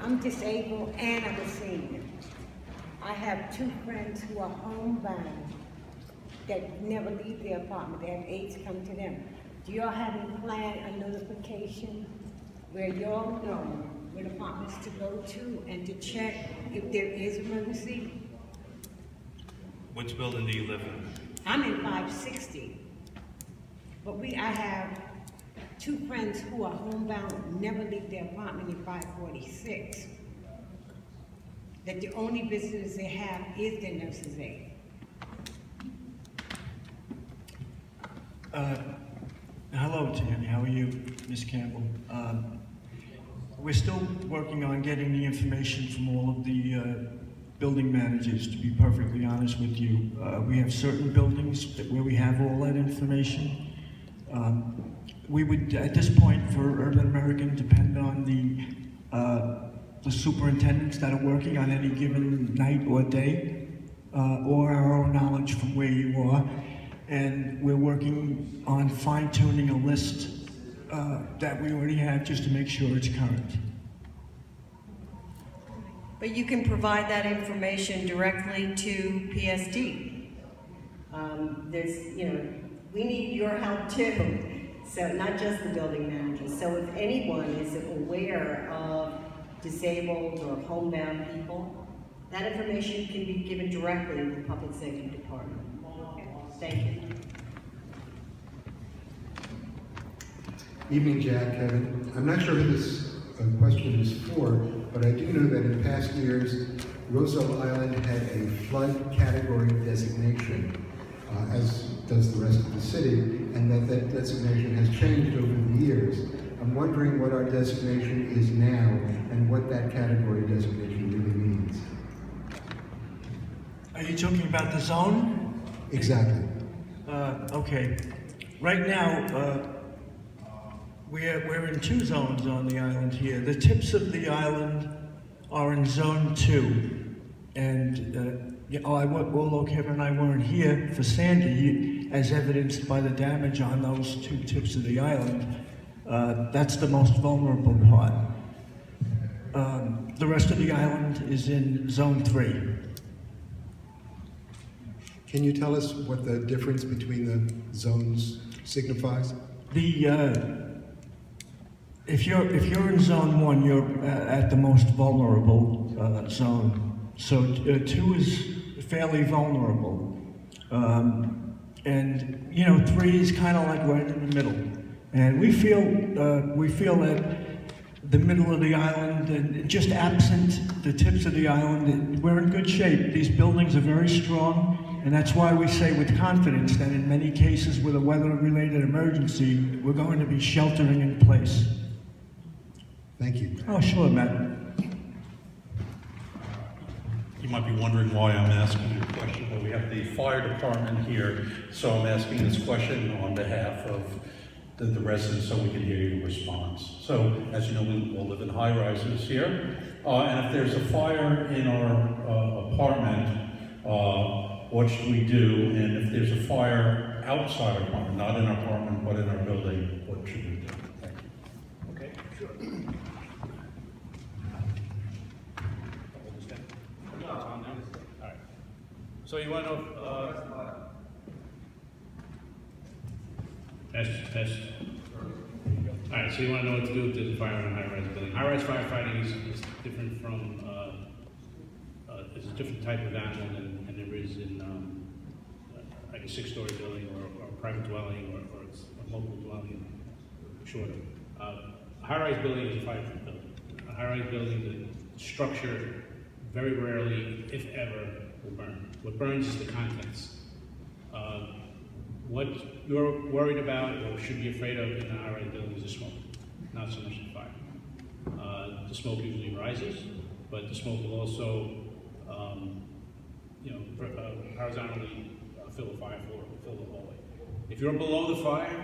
I'm disabled and I'm a senior. I have two friends who are homebound that never leave their apartment. They have aides come to them. Do y'all have any plan, a notification where y'all know what apartments to go to and to check if there is emergency? Which building do you live in? I'm in 560, but I have two friends who are homebound, never leave their apartment in 546. That the only visitors they have is their nurse's aide. Hello, Tammy. How are you, Ms. Campbell? We're still working on getting the information from all of the building managers, to be perfectly honest with you. We have certain buildings where we have all that information. We would, at this point, for Urban American, depend on the superintendents that are working on any given night or day, or our own knowledge from where you are. And we're working on fine-tuning a list that we already have just to make sure it's current. But you can provide that information directly to PSD. We need your help too. So not just the building managers. So if anyone is aware of disabled or homebound people, that information can be given directly to the Public Safety Department. Thank you. Evening, Jack, Kevin. I'm not sure who this question is for, but I do know that in past years, Roosevelt Island had a flood category designation, as does the rest of the city, and that designation has changed over the years. I'm wondering what our designation is now and what that category designation really means. Are you talking about the zone? Exactly. Okay. Right now, we're in two zones on the island here. The tips of the island are in Zone 2. And, although Kevin and I weren't here for Sandy, as evidenced by the damage on those two tips of the island, that's the most vulnerable part. The rest of the island is in Zone 3. Can you tell us what the difference between the zones signifies? If you're in Zone 1, you're at the most vulnerable zone. So 2 is fairly vulnerable, and 3 is kind of like right in the middle. And we feel that the middle of the island, and just absent the tips of the island, we're in good shape. These buildings are very strong. And that's why we say with confidence that in many cases with a weather-related emergency, we're going to be sheltering in place. Thank you. Oh, sure, Matt. You might be wondering why I'm asking you a question. Well, we have the fire department here, so I'm asking this question on behalf of the residents so we can hear your response. So, as you know, we all live in high-rises here, and if there's a fire in our apartment, what should we do? And if there's a fire outside our apartment, not in our apartment, but in our building, what should we do? Thank you. Okay, sure. All right. So you want to know, test. All right, so you want to know what to do with the fire in a high-rise building. High-rise firefighting is different from, it's a different type of animal than there is in like a 6-story building or a private dwelling or a local dwelling, shorter. A high-rise building is a fireproof building. A high-rise building, the structure very rarely, if ever, will burn. What burns is the contents. What you're worried about or should be afraid of in a high-rise building is the smoke, not so much the fire. The smoke usually rises, but the smoke will also horizontally fill the fire floor, fill the hallway. If you're below the fire,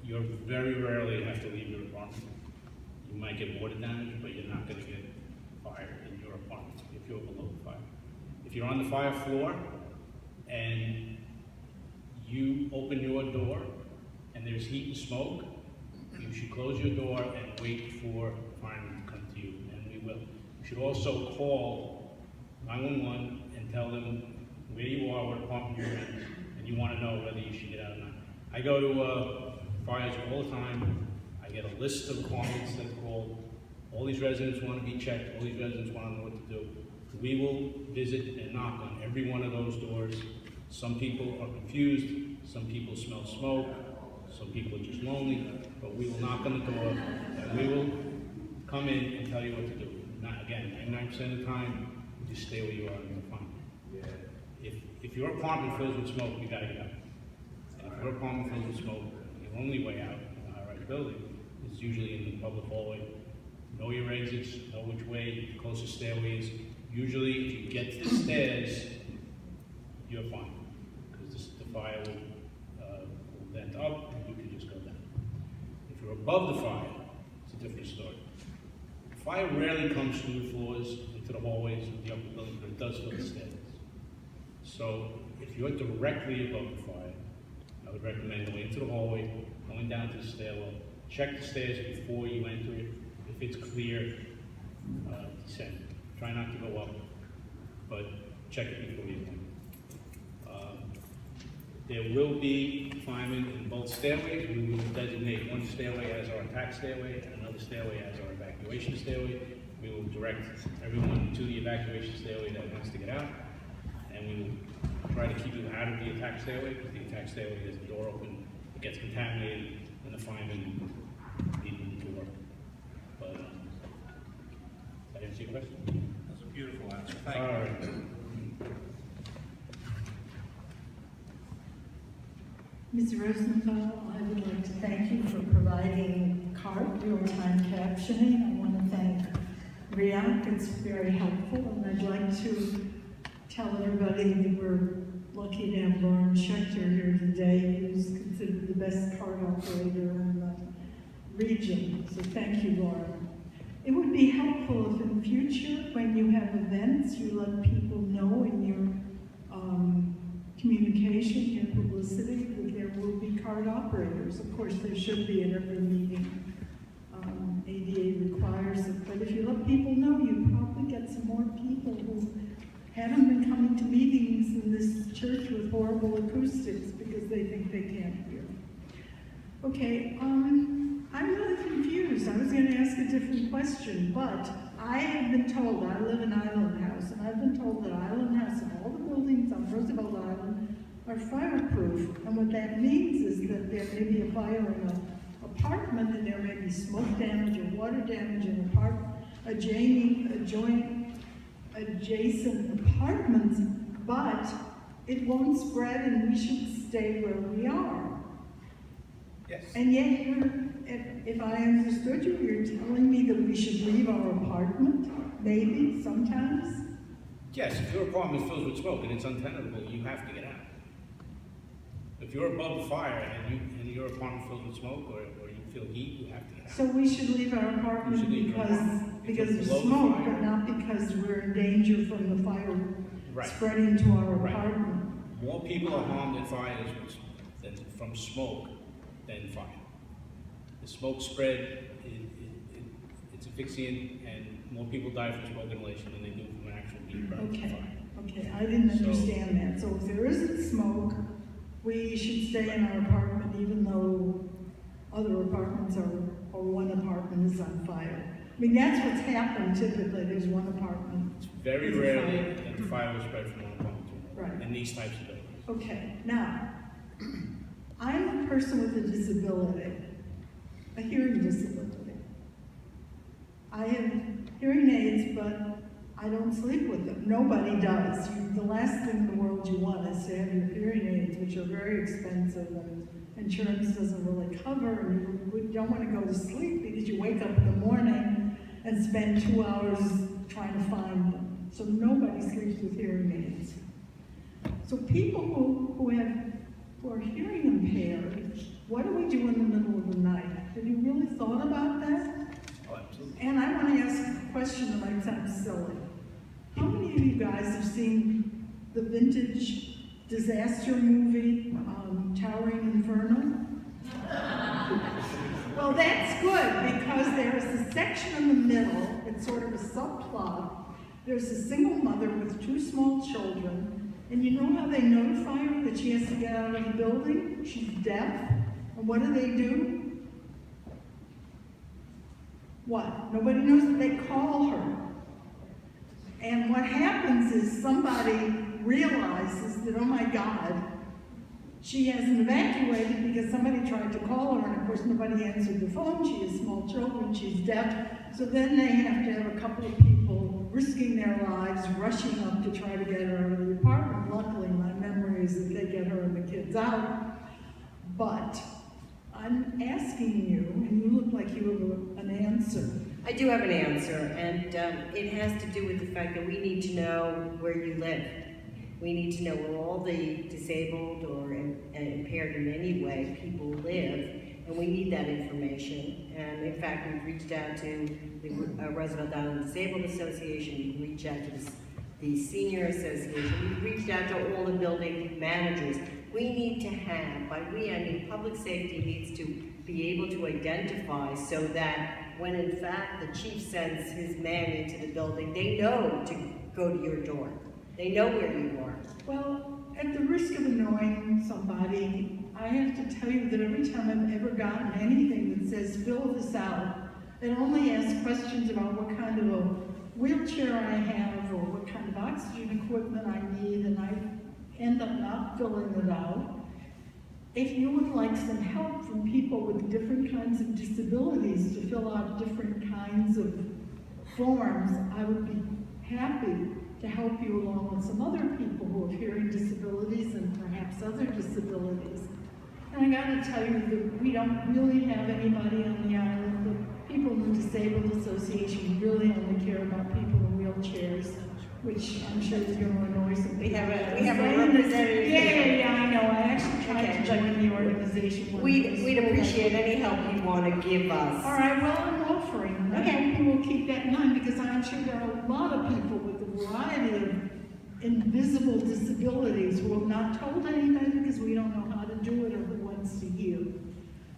you very rarely have to leave your apartment. You might get water damage, but you're not going to get fire in your apartment if you're below the fire. If you're on the fire floor and you open your door and there's heat and smoke, you should close your door and wait for firemen to come to you, and we will. should also call 911 and tell them where you are, what apartment you're in, and you want to know whether you should get out or not. I go to fires all the time. I get a list of apartments that call. All these residents want to be checked. All these residents want to know what to do. We will visit and knock on every one of those doors. Some people are confused. Some people smell smoke. Some people are just lonely. But we will knock on the door and we will come in and tell you what to do. Not, again, 99% of the time, just stay where you are and you're fine. If your apartment fills with smoke, you gotta get out. And if your apartment fills with smoke, the only way out in a high-rise building is usually in the public hallway. Know your exits, know which way the closest stairway is. Usually, if you get to the stairs, you're fine, because the fire will vent up and you can just go down. If you're above the fire, it's a different story. Fire rarely comes through the floors, into the hallways of the upper building, but it does fill the stairs. So if you're directly above the fire, I would recommend going into the hallway, going down to the stairwell, check the stairs before you enter it. If it's clear, descend. Try not to go up, but check it before you enter. There will be firemen in both stairways. We will designate one stairway as our attack stairway and another stairway as our evacuation stairway. We will direct everyone to the evacuation stairway that wants to get out, and we will try to keep you out of the attack stairway, because the attack stairway has the door open, it gets contaminated, and the firemen need to work. But, did I answer your question? That's a beautiful answer. Thank you. All right. Ms. Rosenthal, I would like to thank you for providing CART, real-time captioning. I want to thank RIAC, it's very helpful, and I'd like to tell everybody that we're lucky to have Lauren Schechter here today, who's considered the best CART operator in the region. So thank you, Lauren. It would be helpful if in the future, when you have events, you let people know in your communication, your publicity, that there will be CART operators. Of course, there should be at every meeting. ADA requires it, but if you let people know, you probably get some more people who haven't been coming to meetings in this church with horrible acoustics because they think they can't hear. Okay, I'm really confused. I was going to ask a different question, but I have been told, I live in Island House, and I've been told that Island House and all the buildings on Roosevelt Island are fireproof. And what that means is that there may be a fire in an apartment, and there may be smoke damage or water damage in adjacent apartments, but it won't spread, and we should stay where we are. Yes. And yet, if I understood you, you're telling me that we should leave our apartment, maybe, sometimes? Yes, if your apartment fills with smoke and it's untenable, you have to get out. If you're above the fire and your apartment fills with smoke or you feel heat, you have to get out. So we should leave our You should apartment leave your apartment. because If of you're below the smoke, fire. but not because we're in danger from the fire Right. spreading to our Right. apartment. More people are harmed in fires from smoke than fire. The smoke spread, it's asphyxiant, and more people die from smoke inhalation than they do from an actual heat burn from Okay, fire. okay, I didn't So- understand that. So if there isn't smoke, we should stay in our apartment even though other apartments or one apartment is on fire. I mean, that's what's happened typically. There's one apartment. It's very It's a rarely fire. that the fire will spread from one apartment to another Right. in these types of buildings. Okay, now, I'm a person with a disability, a hearing disability. I have hearing aids, but I don't sleep with them. Nobody does. The last thing in the world you want is to have your hearing aids, which are very expensive and insurance doesn't really cover, and you don't want to go to sleep because you wake up in the morning and spend 2 hours trying to find them. So nobody sleeps with hearing aids. So people who are hearing impaired, what do we do in the middle of the night? Have you really thought about that? Oh, absolutely. And I want to ask a question that might sound silly. How many of you guys have seen the vintage disaster movie, Towering Inferno? Well, that's good, because there is a section in the middle, it's sort of a subplot. There's a single mother with 2 small children, and you know how they notify her that she has to get out of the building? She's deaf. And what do? What? Nobody knows that they call her. And what happens is somebody realizes that, oh my God, she hasn't evacuated because somebody tried to call her, and of course nobody answered the phone. She has small children, she's deaf. So then they have to have a couple of people risking their lives, rushing up to try to get her out of the apartment. Luckily, my memory is that they get her and the kids out. But I'm asking you, and you look like you have an answer. I do have an answer, and it has to do with the fact that we need to know where you live. We need to know where all the disabled or impaired in any way people live, and we need that information. And in fact, we've reached out to the Roosevelt Island Disabled Association, we've reached out to the Senior Association, we've reached out to all the building managers. We need to have, by we I mean public safety needs to be able to identify so that when in fact the chief sends his man into the building, they know to go to your door. They know where you are. Well, at the risk of annoying somebody, I have to tell you that every time I've ever gotten anything that says fill this out, it only asks questions about what kind of a wheelchair I have or what kind of oxygen equipment I need, and I end up not filling it out. If you would like some help from people with different kinds of disabilities to fill out different kinds of forms, I would be happy to help you along with some other people who have hearing disabilities and perhaps other disabilities. And I gotta tell you that we don't really have anybody on the island. The people in the Disabled Association really only care about people in wheelchairs, which I'm sure is going to annoy some people. We have a representative. Yeah, I know. I actually tried to join the organization. We'd appreciate any help you want to give us. All right, well, I'm offering. Okay. I hope you will keep that in mind, because I'm sure there are a lot of people with a variety of invisible disabilities who have not told anybody because we don't know how to do it or who wants to hear.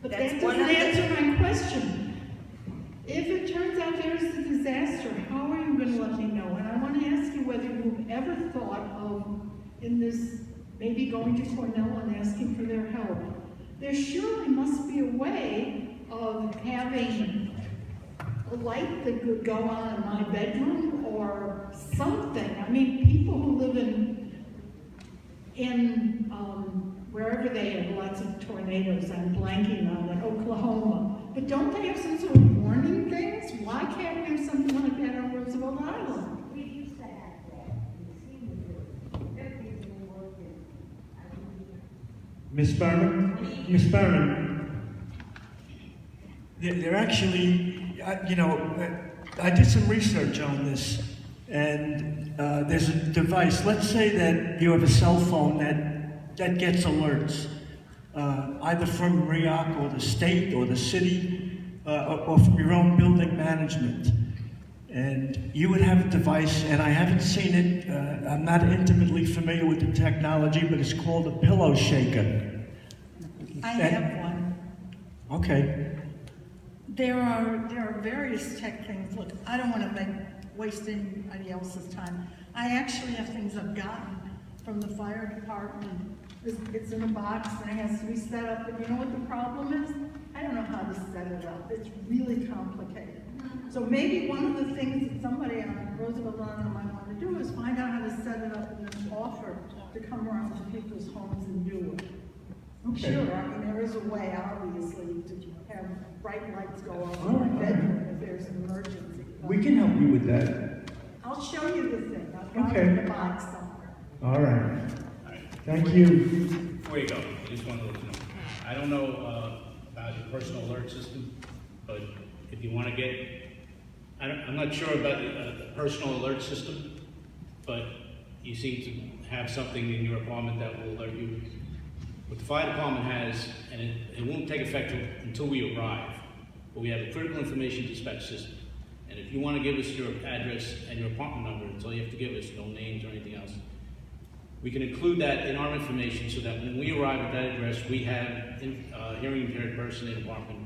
But That's that doesn't answer my question. If it turns out there's a disaster, how are you going to let me know? And I want to ask you whether you've ever thought of, in this, maybe going to Cornell and asking for their help. There surely must be a way of having a light that could go on in my bedroom or something. I mean, people who live in wherever they have lots of tornadoes, I'm blanking on it, Oklahoma. But don't they have some sort of warning things? Why can't we have something like that on Roosevelt Island? We used to have that. Everything's been working. Ms. Berman? Ms. Berman? They're actually, I did some research on this, and there's a device. Let's say that you have a cell phone that gets alerts, either from REAC or the state or the city, or from your own building management. And you would have a device, and I haven't seen it, I'm not intimately familiar with the technology, but it's called a pillow shaker. I have one. Okay. There are various tech things. Look, I don't want to waste anybody else's time. I actually have things I've gotten from the fire department. It's in a box and it has to be set up, and you know what the problem is? I don't know how to set it up. It's really complicated. So maybe one of the things that somebody on Roosevelt Island might want to do is find out how to set it up and then offer to come around to people's homes and do it. Okay. Sure, I mean, there is a way, obviously, to have bright lights go off in my bedroom if there's an emergency. We can help you with that. I'll show you the thing. I've got Okay. it in the box somewhere. All right. Thank you. Before you go, I just want to let you know, I don't know about your personal alert system, but if you want to get, I'm not sure about the personal alert system, but you seem to have something in your apartment that will alert you. What the fire department has, and it won't take effect until we arrive, but we have a critical information dispatch system. And if you want to give us your address and your apartment number, that's all you have to give us, no names or anything else. We can include that in our information so that when we arrive at that address, we have a hearing impaired person in the apartment